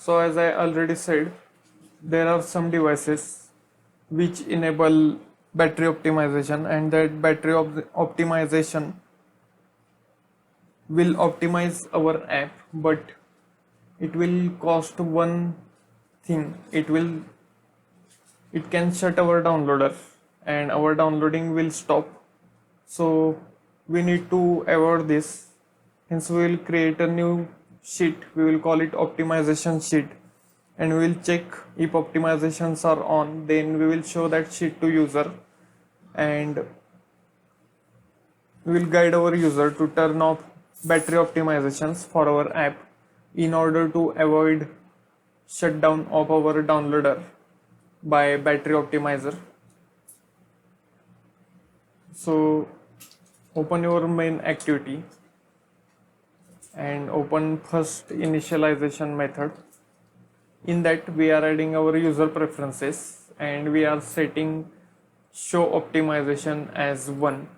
So as I already said, there are some devices which enable battery optimization, and that battery optimization will optimize our app, but it will cost one thing. It can shut our downloader and our downloading will stop. So we need to avoid this. Hence we will create a new sheet. We will call it optimization sheet, and we will check if optimizations are on. Then we will show that sheet to user, and we will guide our user to turn off battery optimizations for our app in order to avoid shutdown of our downloader by battery optimizer. So open your main activity and open first initialization method. In that we are adding our user preferences and we are setting show optimization as 1.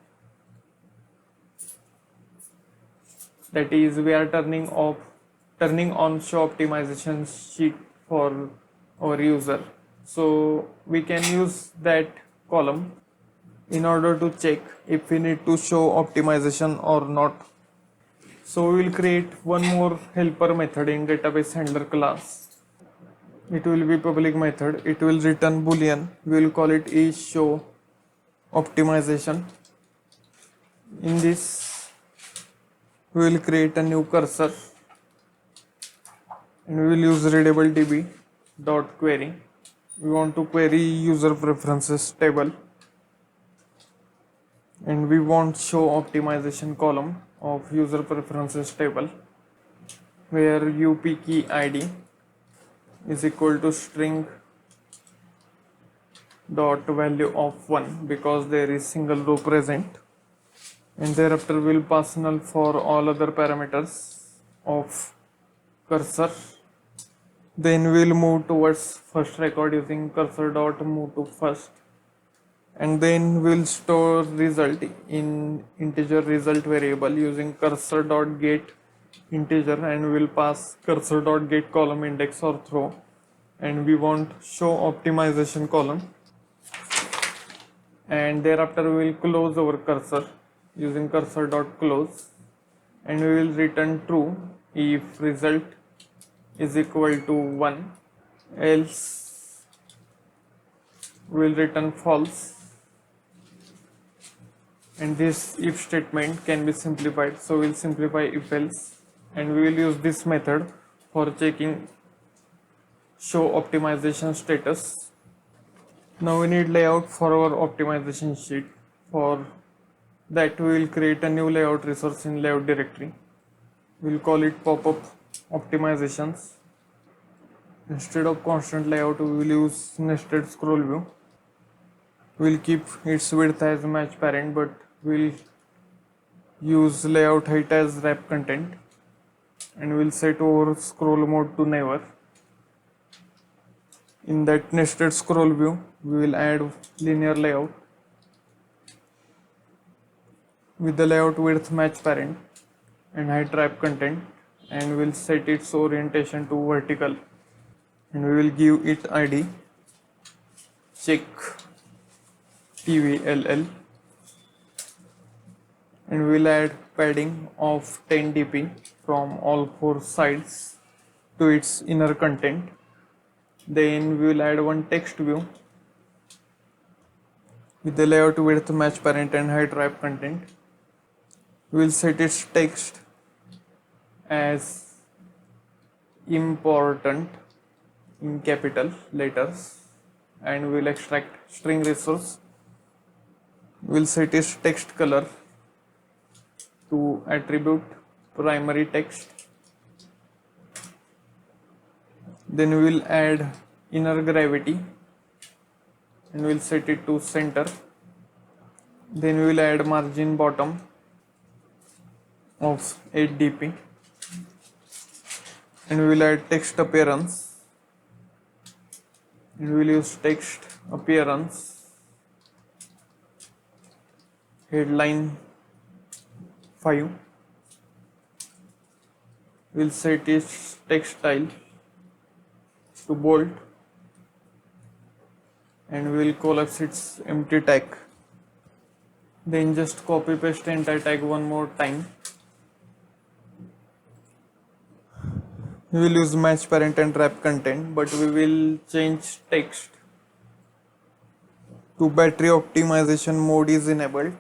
That is, we are turning on show optimization sheet for our user. So we can use that column in order to check if we need to show optimization or not. So we will create one more helper method in database handler class. It will be public method. It will return boolean. We will call it is show optimization. In this we will create a new cursor and we will use readable db dot query. We want to query user preferences table, and we want show optimization column of user preferences table, where up key id is equal to string dot value of 1 because there is single row present, and thereafter we'll pass null for all other parameters of cursor. Then we'll move towards first record using cursor dot move to first, and then we'll store result in integer result variable using cursor dot get integer, and we'll pass cursor dot get column index or throw, and we want show optimization column, and thereafter we will close our cursor using cursor dot close, and we will return true if result is equal to 1, else we will return false. And this if statement can be simplified, so we'll simplify if else, and we will use this method for checking show optimization status. Now we need layout for our optimization sheet. For that we will create a new layout resource in layout directory. We'll call it pop-up optimizations. Instead of constant layout we will use nested scroll view. We'll keep its width as match parent, but we'll use layout height as wrap content, and we'll set our scroll mode to never. In that nested scroll view we will add linear layout with the layout width match parent and height wrap content, and we'll set its orientation to vertical, and we will give it id check tvll, and we will add padding of 10 dp from all 4 sides to its inner content. Then we will add one text view with the layout width match parent and height wrap content. We will set its text as important in capital letters, and we will extract string resource. We will set its text color to attribute primary text. Then we will add inner gravity and we will set it to center. Then we will add margin bottom of 8 dp, and we will add text appearance, and we will use text appearance headline 5. We will set its text style to bolt, and we will collapse its empty tag. Then just copy paste entire tag one more time. We will use match parent and wrap content, but we will change text to battery optimization mode is enabled.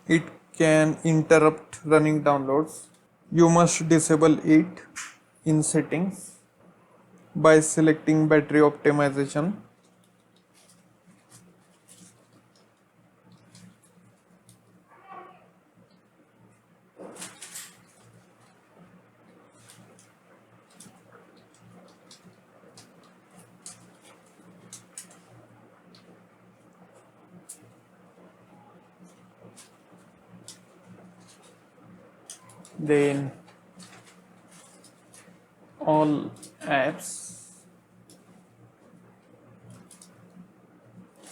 It can interrupt running downloads. You must disable it in settings by selecting battery optimization. Then all apps,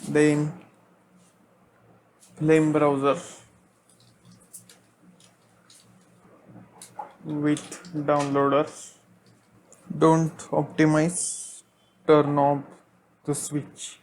then flame browser with downloaders. Don't optimize, turn off the switch.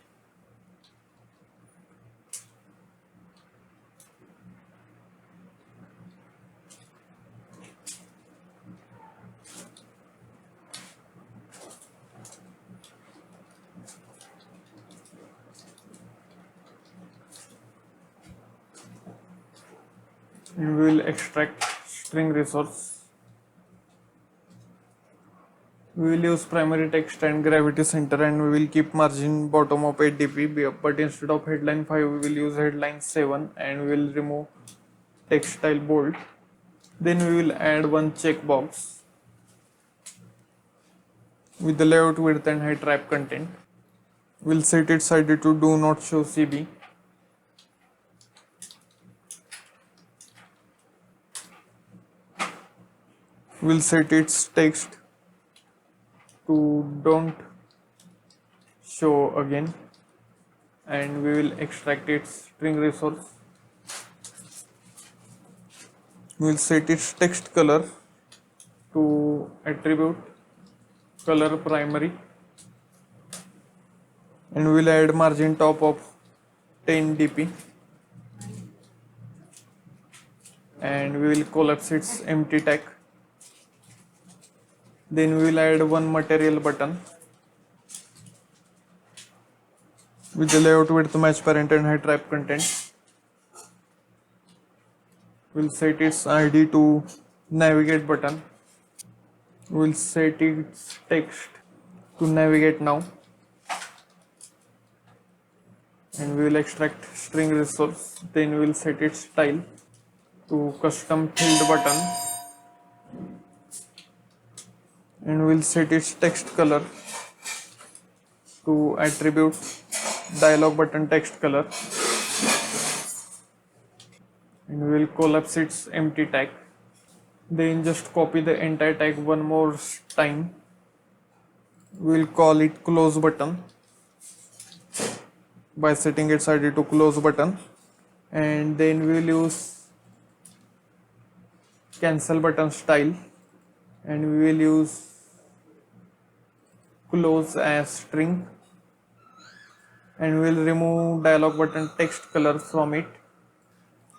And we will extract string resource. We will use primary text and gravity center, and we will keep margin bottom of 8 dp, but instead of headline 5 we will use headline 7, and we will remove text style bold. Then we will add one checkbox with the layout width and height wrap content. We'll set its ID to do not show CB. We'll set its text to don't show again, and we will extract its string resource. We'll set its text color to attribute color primary, and we'll add margin top of 10 dp, and we will collapse its empty tag. Then we will add one material button with the layout width match parent and height wrap content. We'll set its ID to navigate button. We'll set its text to navigate now, and we will extract string resource. Then we will set its style to custom filled button, and we'll set its text color to attribute dialog button text color, and we will collapse its empty tag. Then just copy the entire tag one more time. We'll call it close button by setting its ID to close button, and then we will use cancel button style, and we will use close as string, and we will remove dialog button text color from it.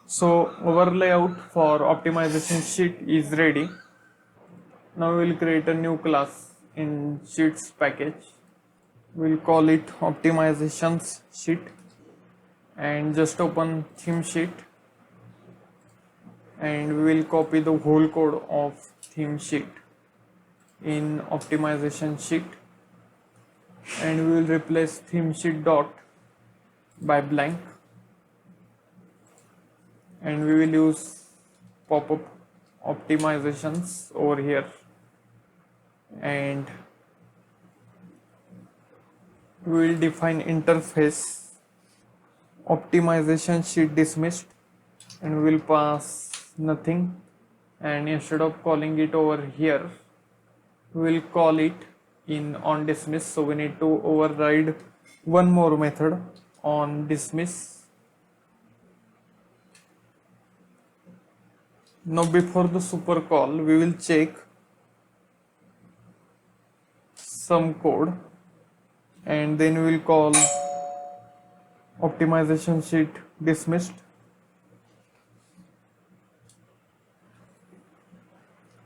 So our layout for optimization sheet is ready. Now we will create a new class in sheets package. We'll call it optimizations sheet, and just open theme sheet, and we will copy the whole code of theme sheet in optimization sheet, and we will replace theme sheet dot by blank, and we will use pop-up optimizations over here, and we will define interface optimization sheet dismissed, and we will pass nothing, and instead of calling it over here we will call it in on dismiss. So we need to override one more method on dismiss. Now before the super call we will check some code, and then we will call optimization sheet dismissed.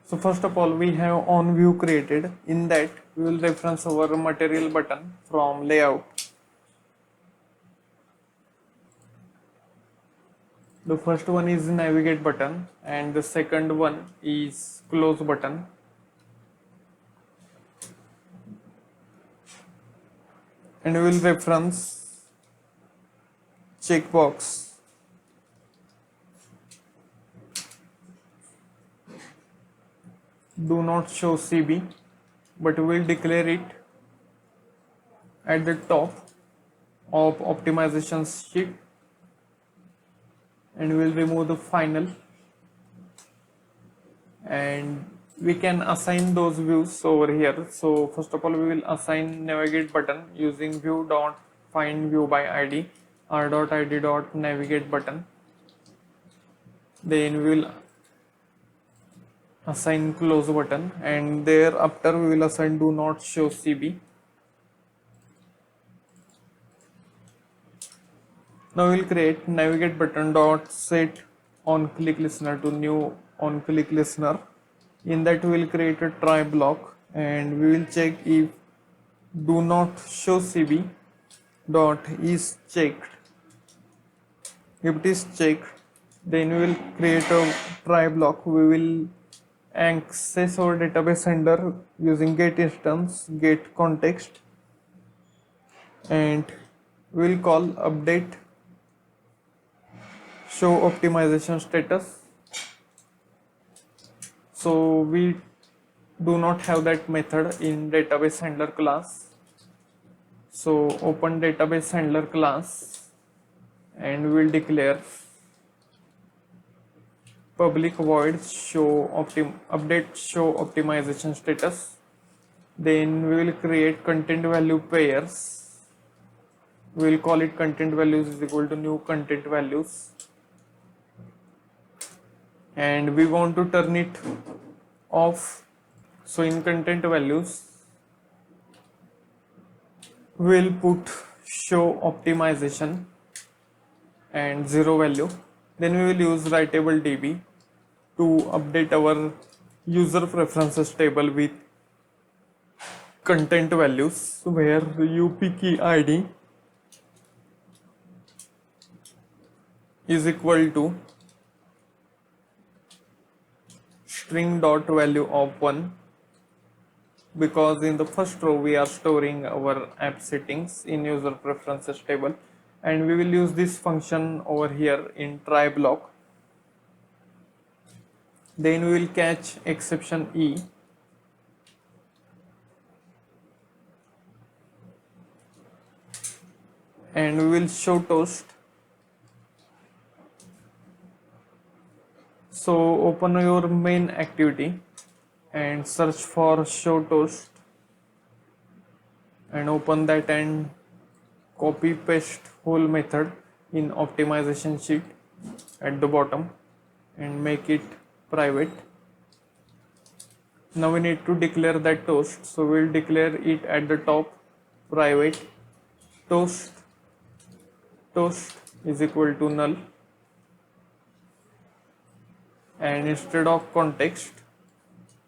So first of all, we have on view created. In that, we will reference our material button from layout. The first one is navigate button and the second one is close button. And we will reference checkbox. Do not show CB, but we will declare it at the top of optimization sheet, and we will remove the final, and we can assign those views over here. So first of all, we will assign navigate button using view dot find view by id r.id dot navigate button. Then we will assign close button, and thereafter we will assign do not show CB. Now we will create navigate button dot set on click listener to new on click listener. In that we will create a try block, and we will check if do not show CB dot is checked. If it is checked, then we will create a try block. We will access our database handler using get instance get context, and we will call update show optimization status. So we do not have that method in database handler class. So open database handler class, and we will declare public void show update show optimization status. Then we will create content value pairs. We will call it content values is equal to new content values, and we want to turn it off. So in content values, we will put show optimization and 0 value. Then we will use writable DB to update our user preferences table with content values, where up key id is equal to string dot value of 1, because in the first row we are storing our app settings in user preferences table, and we will use this function over here in try block. Then we will catch exception E, and we will show toast. So open your main activity and search for show toast, and open that and copy paste whole method in optimization sheet at the bottom and make it private. Now we need to declare that toast, so we'll declare it at the top private toast is equal to null, and instead of context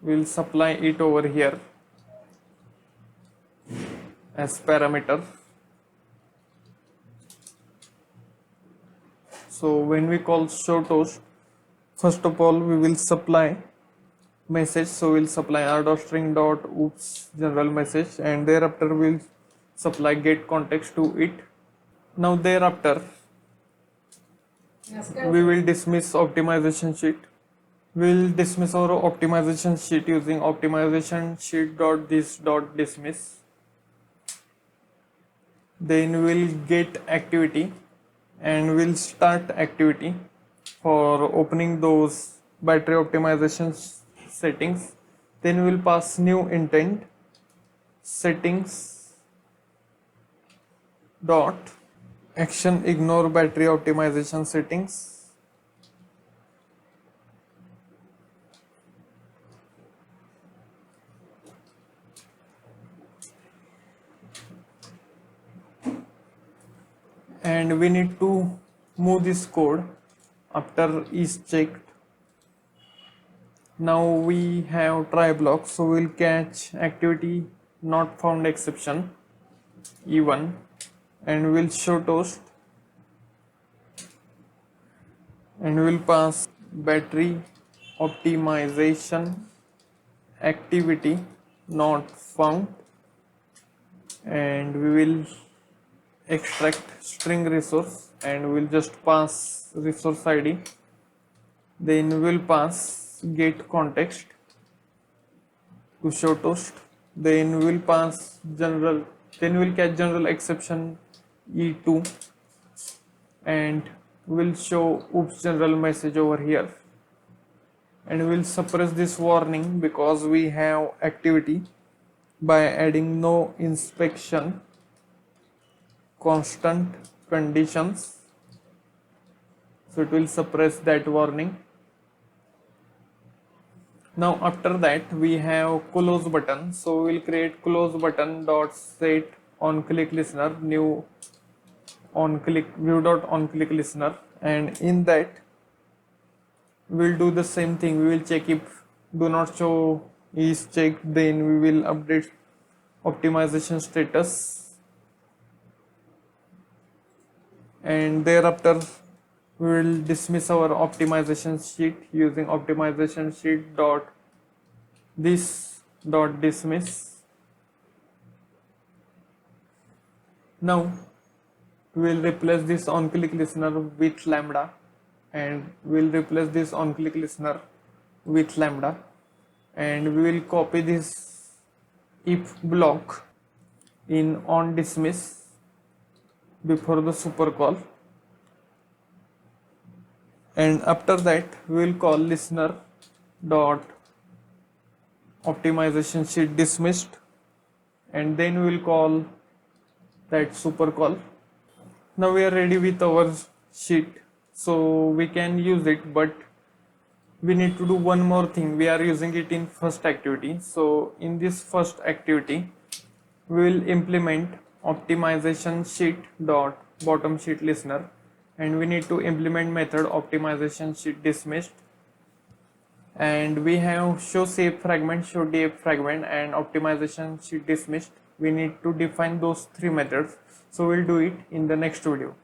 we'll supply it over here as parameter. So when we call show toast, first of all we will supply message, so we'll supply r.string dot oops general message, and thereafter we'll supply get context to it. Now thereafter we will dismiss optimization sheet. We'll dismiss our optimization sheet using optimization sheet dot this dot dismiss. Then we'll get activity, and we'll start activity for opening those battery optimization settings. Then we'll pass new intent settings dot action ignore battery optimization settings. and we need to move this code after is checked. Now we have try block, so we'll catch activity not found exception E1 and we'll show toast and we'll pass battery optimization activity not found, and we will extract string resource and we'll just pass resource id, then we'll pass get context to show toast, then we'll pass general, then we'll catch general exception e2 and we'll show oops general message over here, and we'll suppress this warning because we have activity by adding no inspection constant conditions, so it will suppress that warning. Now after that we have close button, so we'll create close button dot set on click listener new on click view dot on click listener, and in that we'll do the same thing. We will check if do not show is checked, then we will update optimization status, and thereafter we will dismiss our optimization sheet using optimization sheet dot this dot dismiss. Now we will replace this on click listener with lambda, and we will replace this on click listener with lambda, and we will copy this if block in on dismiss before the super call, and after that we will call listener dot optimization sheet dismissed, and then we will call that super call. Now we are ready with our sheet, so we can use it, but we need to do one more thing. We are using it in first activity, so in this first activity we will implement optimization sheet dot bottom sheet listener, and we need to implement method optimization sheet dismissed, and we have show save fragment, show df fragment, and optimization sheet dismissed. We need to define those three methods, so we'll do it in the next video.